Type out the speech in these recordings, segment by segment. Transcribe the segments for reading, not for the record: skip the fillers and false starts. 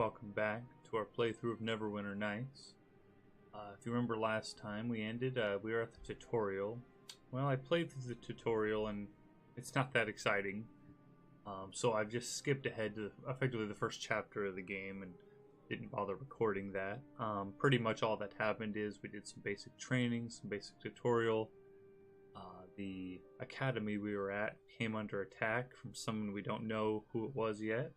Welcome back to our playthrough of Neverwinter Nights. If you remember last time, we were at the tutorial. Well, I played through the tutorial and it's not that exciting. So I've just skipped ahead to effectively the first chapter of the game and didn't bother recording that. Pretty much all that happened is we did some basic training, some basic tutorial. The academy we were at came under attack from someone we don't know who it was yet.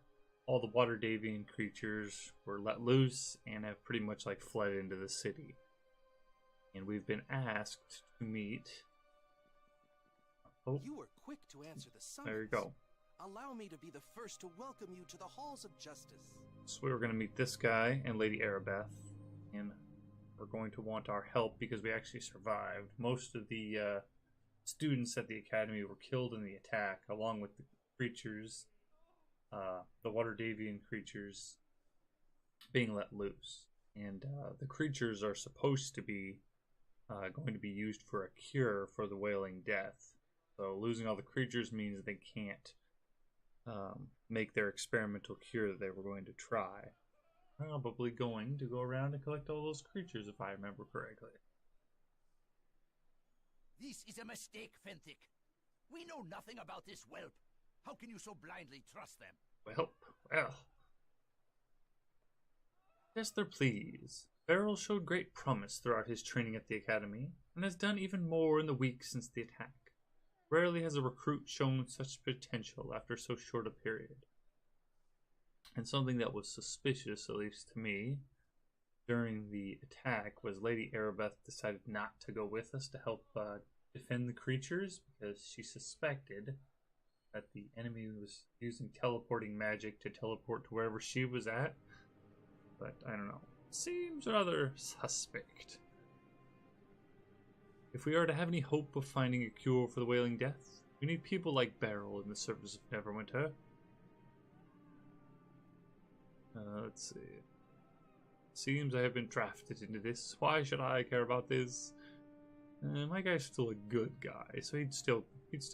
All the water Davian creatures were let loose and have pretty much fled into the city. And we've been asked to meet. Oh, you were quick to answer the summons. There you go. Allow me to be the first to welcome you to the halls of justice. So we were going to meet this guy and Lady Arabeth, and we're going to want our help because we actually survived. Most of the students at the academy were killed in the attack, along with the creatures. The water Davian creatures being let loose, and the creatures are supposed to be going to be used for a cure for the Wailing Death. So losing all the creatures means they can't make their experimental cure that they were going to try. Probably going to go around and collect all those creatures if I remember correctly. This is a mistake, Fentic. We know nothing about this whelp. How can you so blindly trust them? Well. Esther, please. Beryl showed great promise throughout his training at the academy, and has done even more in the weeks since the attack. Rarely has a recruit shown such potential after so short a period. And something that was suspicious, at least to me, during the attack was Lady Arabeth decided not to go with us to help defend the creatures because she suspected that the enemy was using teleporting magic to teleport to wherever she was at. But I don't know. Seems rather suspect. If we are to have any hope of finding a cure for the Wailing Death, we need people like Beryl in the service of Neverwinter. Let's see. Seems I have been drafted into this. Why should I care about this? My guy's still a good guy, so he'd still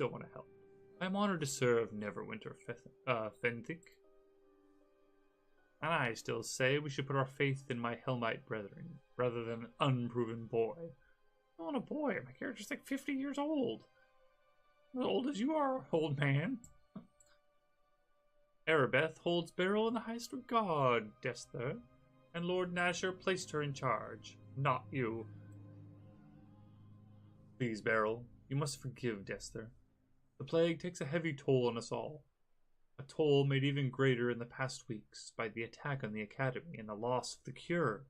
want to help. I'm honored to serve Neverwinter Fentic. And I still say we should put our faith in my Helmite brethren, rather than an unproven boy. I want a boy. My character's 50 years old. As old as you are, old man. Arabeth holds Beryl in the highest regard, Desther, and Lord Nasher placed her in charge, not you. Please, Beryl, you must forgive Desther. The plague takes a heavy toll on us all. A toll made even greater in the past weeks by the attack on the academy and the loss of the cure.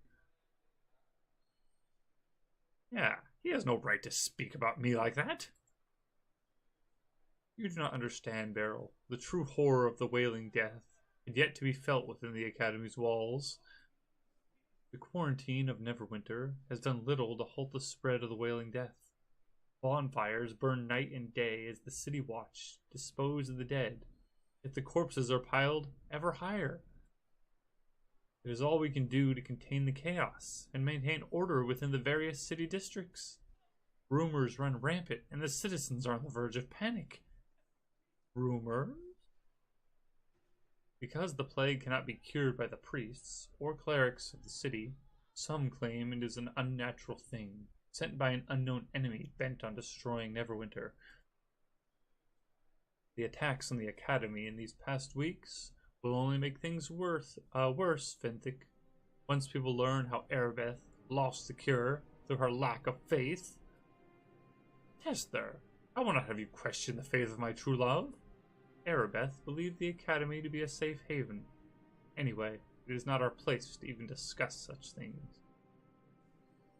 Yeah, he has no right to speak about me like that. You do not understand, Beryl. The true horror of the Wailing Death had yet to be felt within the academy's walls. The quarantine of Neverwinter has done little to halt the spread of the Wailing Death. Bonfires burn night and day as the city watch dispose of the dead, yet the corpses are piled ever higher. It is all we can do to contain the chaos and maintain order within the various city districts. Rumors run rampant and the citizens are on the verge of panic. Rumors? Because the plague cannot be cured by the priests or clerics of the city, some claim it is an unnatural thing, sent by an unknown enemy bent on destroying Neverwinter. The attacks on the academy in these past weeks will only make things worse, Fentic. Once people learn how Arabeth lost the cure through her lack of faith. Tester, I will not have you question the faith of my true love. Arabeth believed the academy to be a safe haven. Anyway, it is not our place to even discuss such things.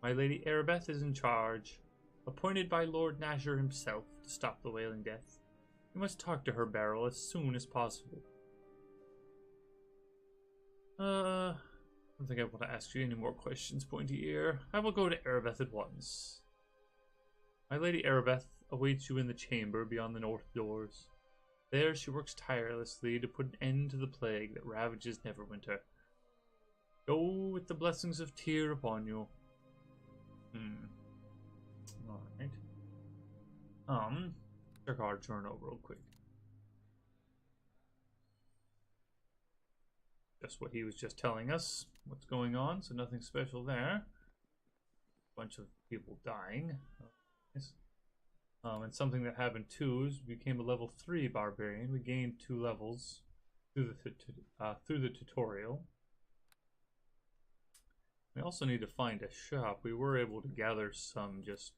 My Lady Arabeth is in charge, appointed by Lord Nasher himself to stop the Wailing Death. You must talk to her, Beryl, as soon as possible. I don't think I want to ask you any more questions, Pointy Ear. I will go to Arabeth at once. My Lady Arabeth awaits you in the chamber beyond the north doors. There she works tirelessly to put an end to the plague that ravages Neverwinter. Go with the blessings of Tyr upon you. Alright. Check our journal real quick. just what he was just telling us. What's going on? So nothing special there. Bunch of people dying. Nice. And something that happened too is we became a level 3 barbarian. We gained 2 levels through the tutorial. We also need to find a shop. We were able to gather some just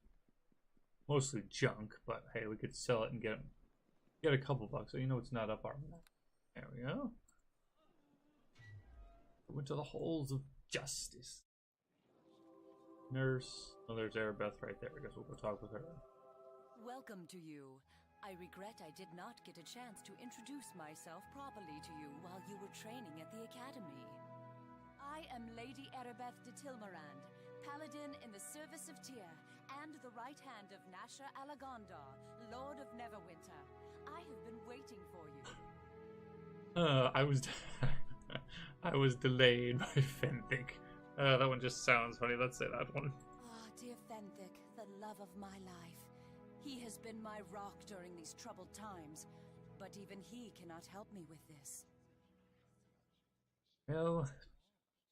mostly junk, but hey, we could sell it and get a couple bucks. So you know it's not up our map. There we go. We went to the halls of justice. Nurse. Oh, there's Arabeth right there. I guess we'll go talk with her. Welcome to you. I regret I did not get a chance to introduce myself properly to you while you were training at the academy. I am Lady Arabeth de Tilmarand, paladin in the service of Tyr, and the right hand of Nasher Alagondar, Lord of Neverwinter. I have been waiting for you. I was delayed by Fenthic. That one just sounds funny. Let's say that one. Ah, dear Fenthic, the love of my life. He has been my rock during these troubled times, but even he cannot help me with this. Well,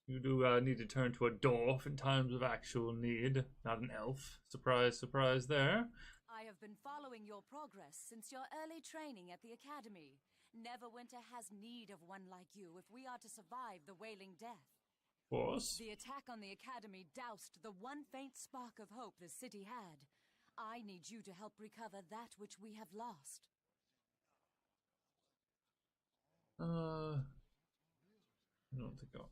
you do need to turn to a dwarf in times of actual need, not an elf. Surprise, surprise there. I have been following your progress since your early training at the academy. Neverwinter has need of one like you if we are to survive the Wailing Death. Of course. The attack on the academy doused the one faint spark of hope the city had. I need you to help recover that which we have lost. I don't think I'll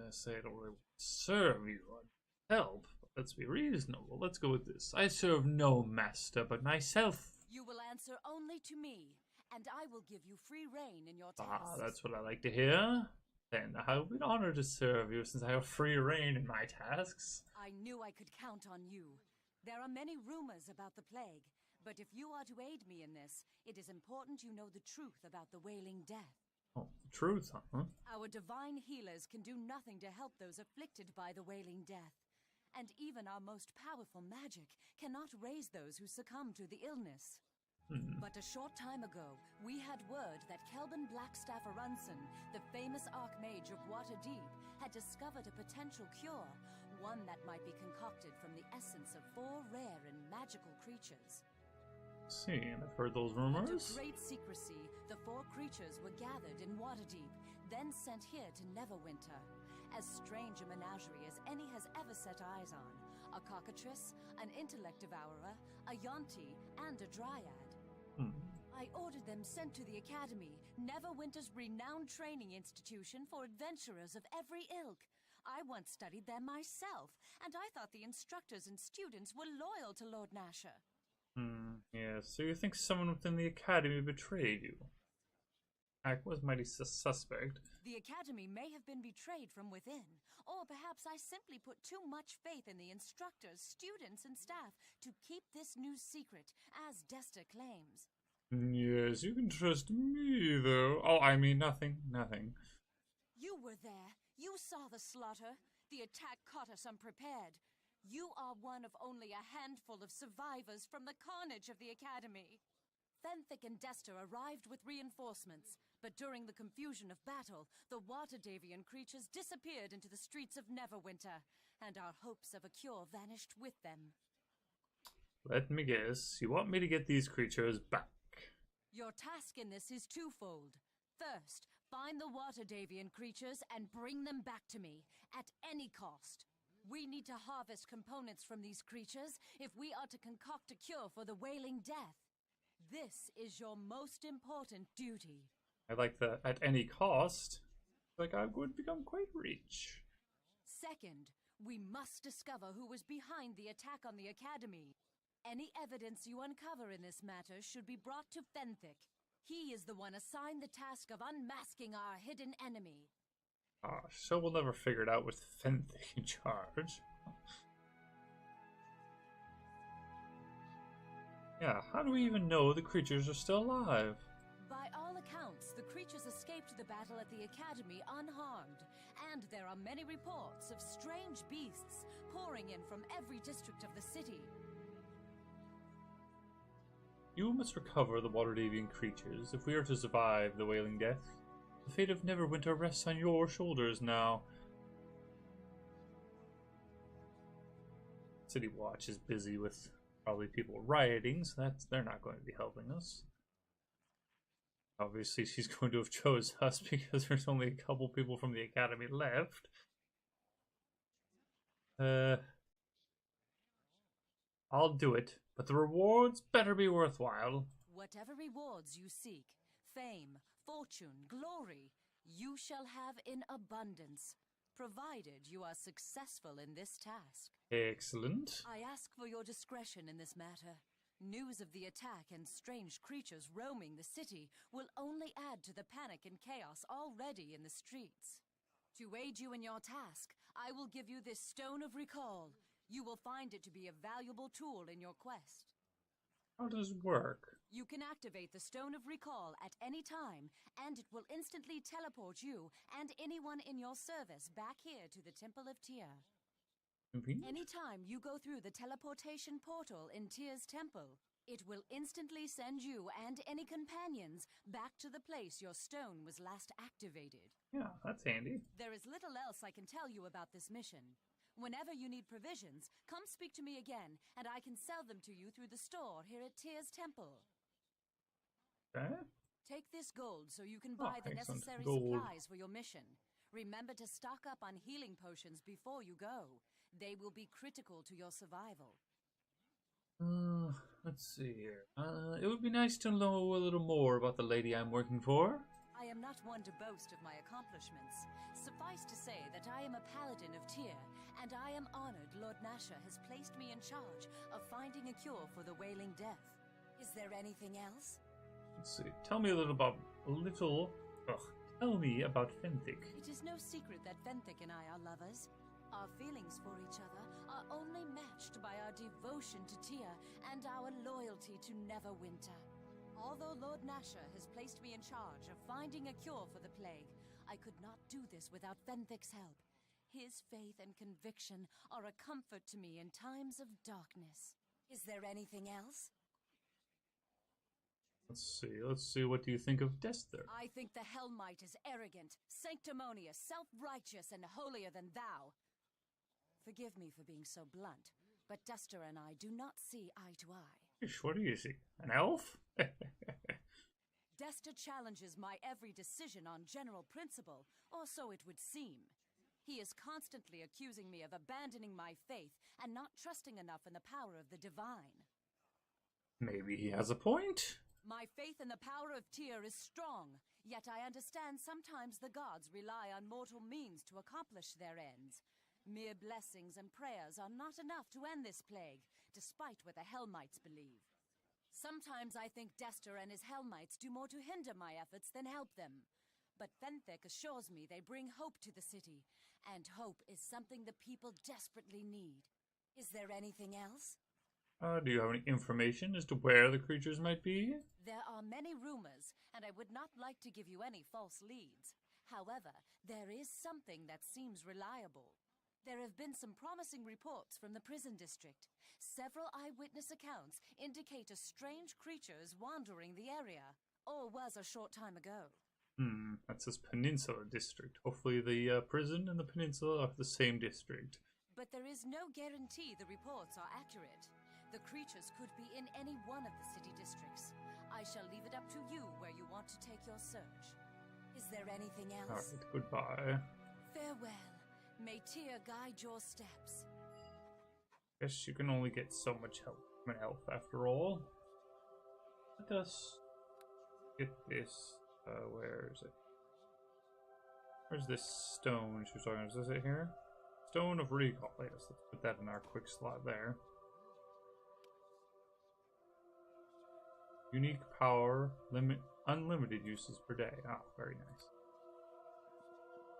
say I don't really serve you or help. Let's be reasonable. Let's go with this. I serve no master but myself. You will answer only to me, and I will give you free rein in your tasks. Ah, that's what I like to hear. Then I will be honored to serve you since I have free rein in my tasks. I knew I could count on you. There are many rumors about the plague, but if you are to aid me in this, it is important you know the truth about the Wailing Death. Oh, the truth, huh? Our divine healers can do nothing to help those afflicted by the Wailing Death. And even our most powerful magic cannot raise those who succumb to the illness. But a short time ago, we had word that Kelvin Blackstaff Arunson, the famous Archmage of Waterdeep, had discovered a potential cure, one that might be concocted from the essence of 4 rare and magical creatures. See, and I've heard those Under rumors. great secrecy, the 4 creatures were gathered in Waterdeep, then sent here to Neverwinter. As strange a menagerie as any has ever set eyes on. A cockatrice, an intellect devourer, a yonti, and a dryad. I ordered them sent to the academy, Neverwinter's renowned training institution for adventurers of every ilk. I once studied there myself, and I thought the instructors and students were loyal to Lord Nasher. Yeah, so you think someone within the academy betrayed you? I was mighty suspect. The academy may have been betrayed from within, or perhaps I simply put too much faith in the instructors, students, and staff to keep this news secret, as Desta claims. Yes, you can trust me, though. Oh, I mean, nothing. You were there. You saw the slaughter. The attack caught us unprepared. You are one of only a handful of survivors from the carnage of the academy. Fenthic and Desta arrived with reinforcements, but during the confusion of battle, the Waterdavian creatures disappeared into the streets of Neverwinter, and our hopes of a cure vanished with them. Let me guess. You want me to get these creatures back? Your task in this is twofold. First, find the Waterdavian creatures and bring them back to me, at any cost. We need to harvest components from these creatures if we are to concoct a cure for the Wailing Death. This is your most important duty. I like the at any cost. Like I'm going to become quite rich. Second, we must discover who was behind the attack on the academy. Any evidence you uncover in this matter should be brought to Fenthic. He is the one assigned the task of unmasking our hidden enemy. So we'll never figure it out with Fenthic in charge. Yeah, how do we even know the creatures are still alive? By all accounts, the creatures escaped the battle at the academy unharmed, and there are many reports of strange beasts pouring in from every district of the city. You must recover the Waterdavian creatures if we are to survive the Wailing Death. The fate of Neverwinter rests on your shoulders now. City Watch is busy with probably people rioting, so they're not going to be helping us. Obviously, she's going to have chose us because there's only a couple people from the academy left. I'll do it, but the rewards better be worthwhile. Whatever rewards you seek, fame, fortune, glory, you shall have in abundance, provided you are successful in this task. Excellent. I ask for your discretion in this matter. News of the attack and strange creatures roaming the city will only add to the panic and chaos already in the streets. To aid you in your task, I will give you this Stone of Recall. You will find it to be a valuable tool in your quest. How does it work? You can activate the Stone of Recall at any time, and it will instantly teleport you and anyone in your service back here to the Temple of Tyr. Anytime you go through the teleportation portal in Tyr's temple, it will instantly send you and any companions back to the place your stone was last activated. Yeah, that's handy. There is little else I can tell you about this mission. Whenever you need provisions, come speak to me again, and I can sell them to you through the store here at Tyr's temple. Okay. Take this gold so you can buy the necessary supplies for your mission. Remember to stock up on healing potions before you go. They will be critical to your survival. Let's see here. It would be nice to know a little more about the lady I'm working for. I am not one to boast of my accomplishments. Suffice to say that I am a paladin of Tyr, and I am honored Lord Nasha has placed me in charge of finding a cure for the Wailing Death. Is there anything else? Let's see. Tell me Tell me about Fenthic. It is no secret that Fenthic and I are lovers. Our feelings for each other are only matched by our devotion to Tyr and our loyalty to Neverwinter. Although Lord Nasha has placed me in charge of finding a cure for the plague, I could not do this without Fenthic's help. His faith and conviction are a comfort to me in times of darkness. Is there anything else? Let's see. What do you think of Dester? I think the Hellmite is arrogant, sanctimonious, self-righteous, and holier than thou. Forgive me for being so blunt, but Dester and I do not see eye to eye. What do you see? An elf? Dester challenges my every decision on general principle, or so it would seem. He is constantly accusing me of abandoning my faith and not trusting enough in the power of the divine. Maybe he has a point. My faith in the power of Tyr is strong, yet I understand sometimes the gods rely on mortal means to accomplish their ends. Mere blessings and prayers are not enough to end this plague, despite what the Hellmites believe. Sometimes I think Dester and his Hellmites do more to hinder my efforts than help them. But Fenthic assures me they bring hope to the city, and hope is something the people desperately need. Is there anything else? Do you have any information as to where the creatures might be? There are many rumors, and I would not like to give you any false leads. However, there is something that seems reliable. There have been some promising reports from the prison district. Several eyewitness accounts indicate a strange creature is wandering the area, or was a short time ago. That's this peninsula district. Hopefully the prison and the peninsula are the same district. But there is no guarantee the reports are accurate. The creatures could be in any one of the city districts. I shall leave it up to you where you want to take your search. Is there anything else? Alright, goodbye. Farewell. May Tyr guide your steps. Guess you can only get so much help from an elf after all. Let us get this. Where is it? Where's this stone she was talking about? Is it here? Stone of Recall. Yes, let's put that in our quick slot there. Unique power, unlimited uses per day. Ah, very nice.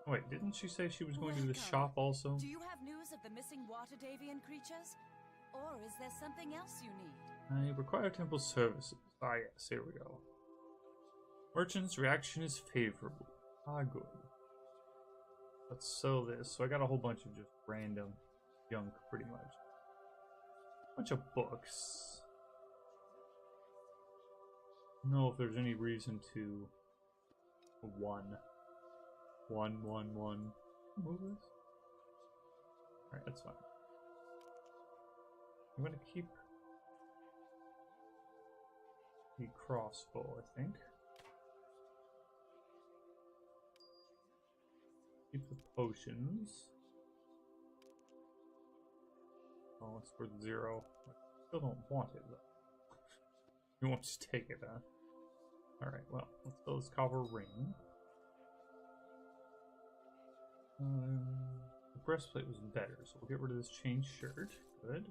Wait, didn't she say she was going to the shop also? Do you have news of the missing water Davian creatures? Or is there something else you need? I require temple services. Ah, yes, here we go. Merchant's reaction is favorable. Ah, good. Let's sell this. So I got a whole bunch of just random junk, pretty much. Bunch of books. I don't know if there's any reason to one. 111. Move this. Alright, that's fine. I'm gonna keep the crossbow, I think. Keep the potions. Oh, it's worth 0. I still don't want it though. You won't just take it, huh? Alright, well, let's fill this copper ring. The breastplate was better, so we'll get rid of this chain shirt. Good.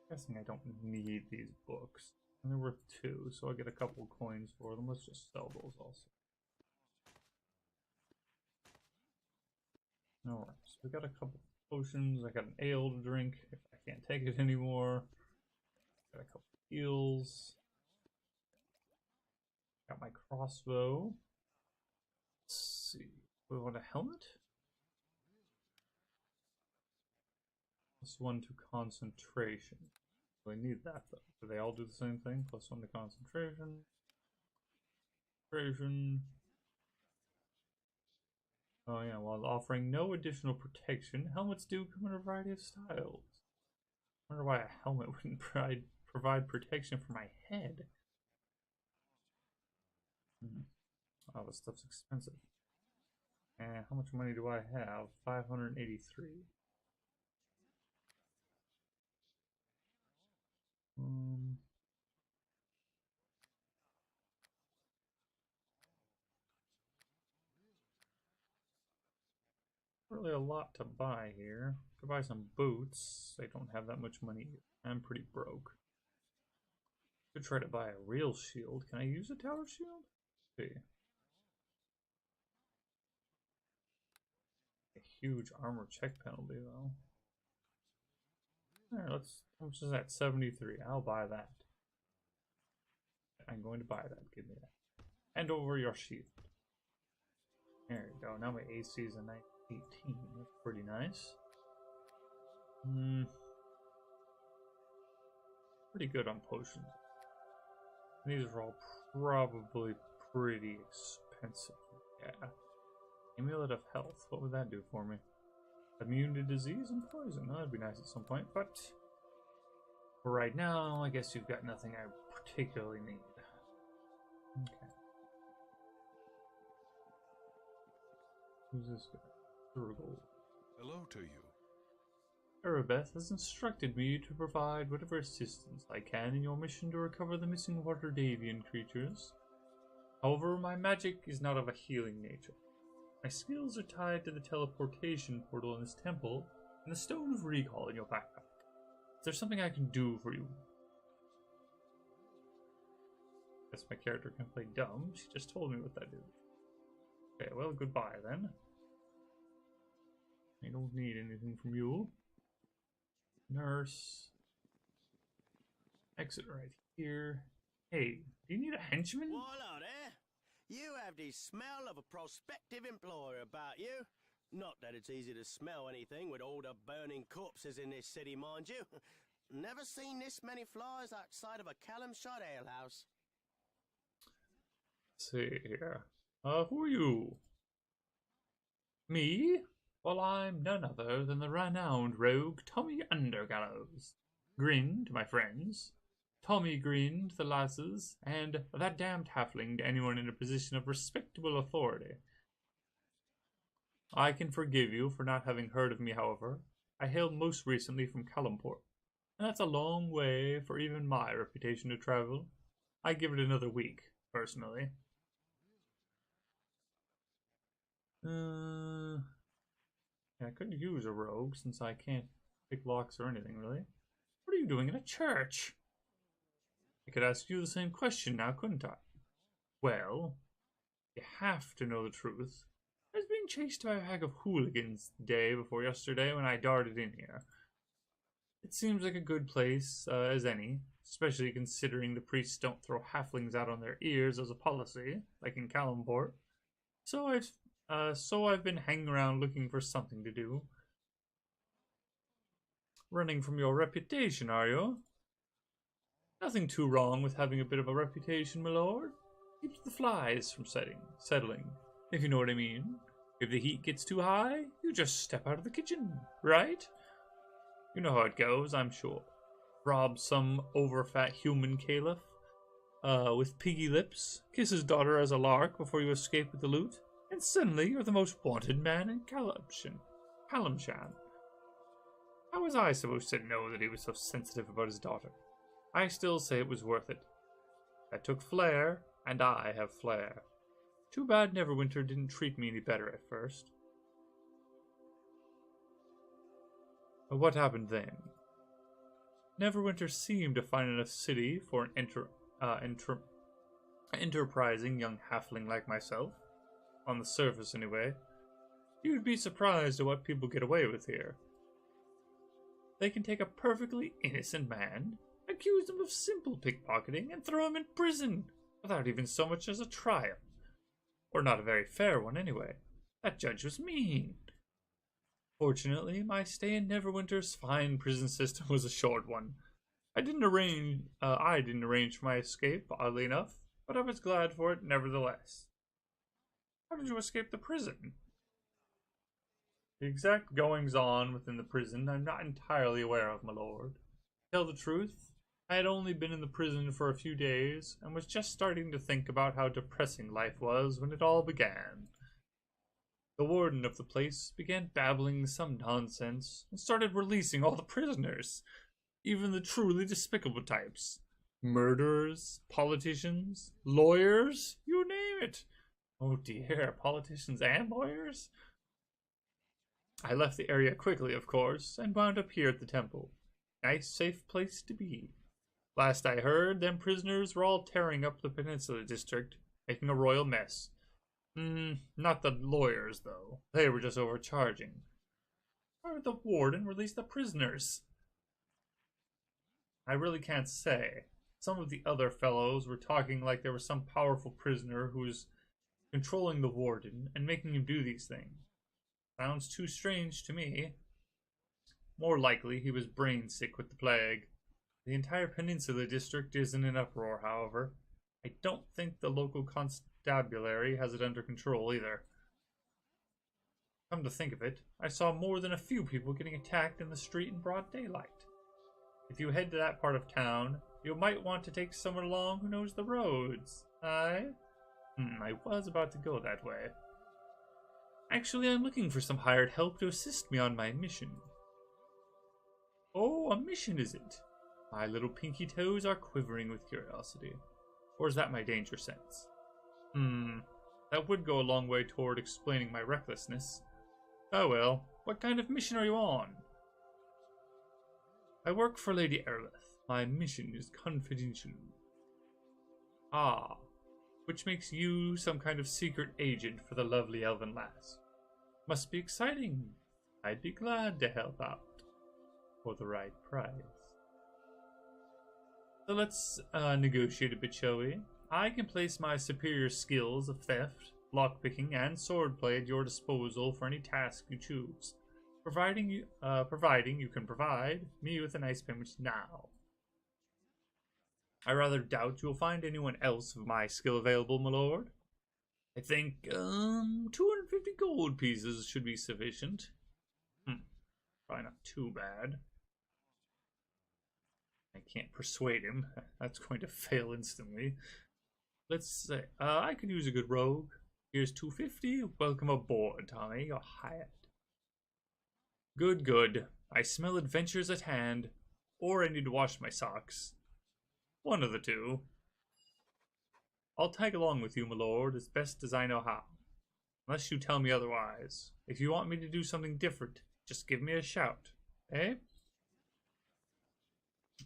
Guessing I don't need these books. And they're worth 2, so I get a couple coins for them. Let's just sell those also. Alright, so we got a couple potions. I got an ale to drink if I can't take it anymore. Got a couple heals. Got my crossbow. Let's see. We want a helmet? +1 to concentration. Do I need that though? Do they all do the same thing? +1 to concentration. Oh yeah, while offering no additional protection, helmets do come in a variety of styles. I wonder why a helmet wouldn't provide protection for my head. Oh, this stuff's expensive. And how much money do I have? 583. Really a lot to buy here. Could buy some boots. I don't have that much money. I'm pretty broke. Could try to buy a real shield. Can I use a tower shield? Let's see. A huge armor check penalty though. Alright, how much is that? 73. I'll buy that. I'm going to buy that. Give me that. Hand over your shield. There you go. Now my AC is a 18. That's pretty nice. Pretty good on potions. These are all probably pretty expensive. Yeah. Amulet of Health. What would that do for me? Immune to disease and poison. That'd be nice at some point, but for right now, I guess you've got nothing I particularly need. Okay. Who's this guy? Hello to you. Arabeth has instructed me to provide whatever assistance I can in your mission to recover the missing Waterdavian creatures. However, my magic is not of a healing nature. My skills are tied to the teleportation portal in this temple and the Stone of Recall in your backpack. Is there something I can do for you? Guess my character can play dumb. She just told me what that is. Okay, well, goodbye then. I don't need anything from you. Nurse. Exit right here. Hey, do you need a henchman? Voila there! You have the smell of a prospective employer about you. Not that it's easy to smell anything with all the burning corpses in this city, mind you. Never seen this many flies outside of a Callum shot alehouse. Let's see here. Who are you? Me? Well, I'm none other than the renowned rogue Tommy Undergallows. Grin to my friends. Tommy Grin to the lasses, and that damned halfling to anyone in a position of respectable authority. I can forgive you for not having heard of me, however. I hail most recently from Calumport, and that's a long way for even my reputation to travel. I give it another week, personally. Yeah, I couldn't use a rogue since I can't pick locks or anything, really. What are you doing in a church? I could ask you the same question now, couldn't I? Well, you have to know the truth. I was being chased by a pack of hooligans the day before yesterday when I darted in here. It seems like a good place as any, especially considering the priests don't throw halflings out on their ears as a policy, like in Calumport. So I've been hanging around looking for something to do. Running from your reputation, are you? Nothing too wrong with having a bit of a reputation, my lord. Keeps the flies from settling, if you know what I mean. If the heat gets too high, you just step out of the kitchen, right? You know how it goes, I'm sure. Rob some overfat human caliph with piggy lips, kiss his daughter as a lark before you escape with the loot, and suddenly you're the most wanted man in Calamshan. How was I supposed to know that he was so sensitive about his daughter? I still say it was worth it. I took flair, and I have flair. Too bad Neverwinter didn't treat me any better at first. But what happened then? Neverwinter seemed to find enough city for an enterprising young halfling like myself. On the surface, anyway. You'd be surprised at what people get away with here. They can take a perfectly innocent man, accuse him of simple pickpocketing, and throw him in prison without even so much as a trial. Or not a very fair one, anyway. That judge was mean. Fortunately, my stay in Neverwinter's fine prison system was a short one. I didn't arrange for my escape, oddly enough, but I was glad for it nevertheless. How did you escape the prison? The exact goings-on within the prison I'm not entirely aware of, my lord. To tell the truth, I had only been in the prison for a few days, and was just starting to think about how depressing life was when it all began. The warden of the place began babbling some nonsense, and started releasing all the prisoners, even the truly despicable types. Murderers, politicians, lawyers, you name it. Oh dear, politicians and lawyers? I left the area quickly, of course, and wound up here at the temple. Nice, safe place to be. Last I heard, them prisoners were all tearing up the Peninsula District, making a royal mess. Not the lawyers, though. They were just overcharging. Why would the warden release the prisoners? I really can't say. Some of the other fellows were talking like there was some powerful prisoner who was controlling the warden and making him do these things. Sounds too strange to me. More likely he was brain sick with the plague. The entire Peninsula District is in an uproar, however. I don't think the local constabulary has it under control either. Come to think of it, I saw more than a few people getting attacked in the street in broad daylight. If you head to that part of town, you might want to take someone along who knows the roads. I was about to go that way. Actually, I'm looking for some hired help to assist me on my mission. Oh, a mission is it? My little pinky toes are quivering with curiosity. Or is that my danger sense? That would go a long way toward explaining my recklessness. Oh well, what kind of mission are you on? I work for Lady Erleth. My mission is confidential. Ah, which makes you some kind of secret agent for the lovely elven lass. Must be exciting. I'd be glad to help out. For the right price. So let's negotiate a bit, shall we? I can place my superior skills of theft, lockpicking, and swordplay at your disposal for any task you choose, providing you can provide me with a nice payment now. I rather doubt you'll find anyone else of my skill available, my lord. I think 250 gold pieces should be sufficient. Probably not too bad. I can't persuade him. That's going to fail instantly. Let's say, I could use a good rogue. Here's 250. Welcome aboard, Tommy. You're hired. Good, good. I smell adventures at hand. Or I need to wash my socks. One of the two. I'll tag along with you, my lord, as best as I know how. Unless you tell me otherwise. If you want me to do something different, just give me a shout. Eh?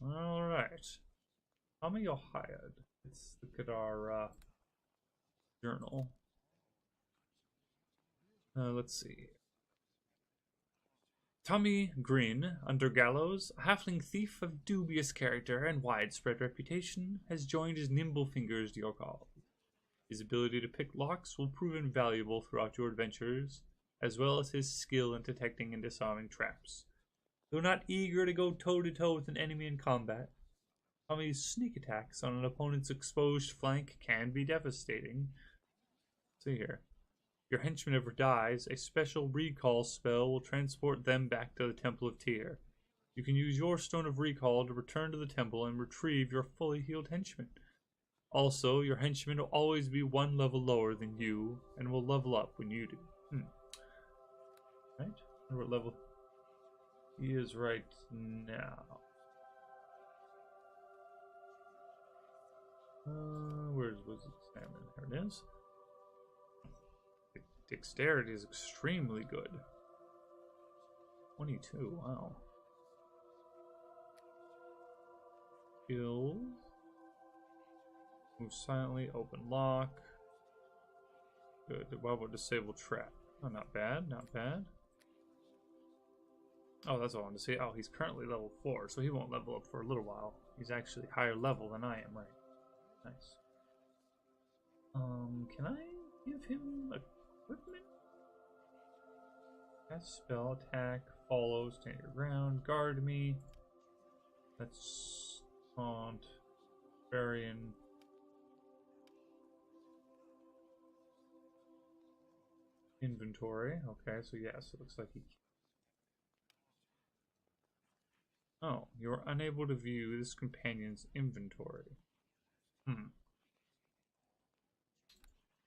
Alright. Tommy, you're hired. Let's look at our journal. Let's see. Tommy Green, under Gallows, a halfling thief of dubious character and widespread reputation, has joined his nimble fingers to your cause. His ability to pick locks will prove invaluable throughout your adventures, as well as his skill in detecting and disarming traps. Though not eager to go toe-to-toe with an enemy in combat, Tommy's sneak attacks on an opponent's exposed flank can be devastating. Let's see here. Your henchman ever dies, a special recall spell will transport them back to the Temple of Tyr. You can use your Stone of Recall to return to the temple and retrieve your fully healed henchman. Also, your henchman will always be one level lower than you and will level up when you do. Right? What level he is right now? Where's was it? Salmon? There it is. Dexterity is extremely good. 22, wow. Skills. Move silently, open lock. Good. What about disable trap? Oh, not bad, not bad. Oh, that's all I wanted to say. Oh, he's currently level 4, so he won't level up for a little while. He's actually higher level than I am, right? Nice. Can I give him equipment? Cast spell, attack, follow, stand your ground, guard me. That's taunt, Varian. Inventory. Okay, so yes, it looks like he. Oh, you're unable to view this companion's inventory.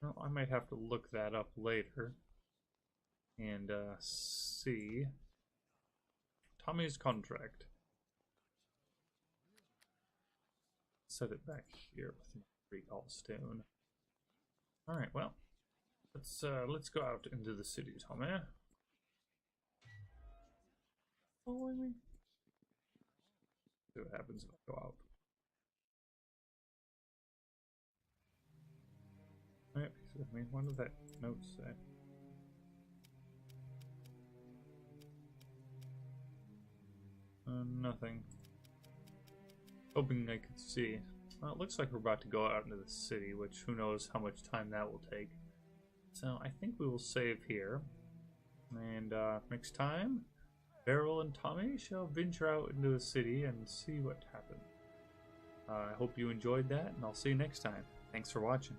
Well, I might have to look that up later and see. Tommy's contract. Set it back here with my recall stone. All right, well, let's go out into the city, Tommy. Following me. See what happens if I go out. Alright, with me. What did that note say? Nothing. Hoping I could see. Well, it looks like we're about to go out into the city, which who knows how much time that will take. So I think we will save here. And next time, Beryl and Tommy shall venture out into the city and see what happens. I hope you enjoyed that, and I'll see you next time. Thanks for watching.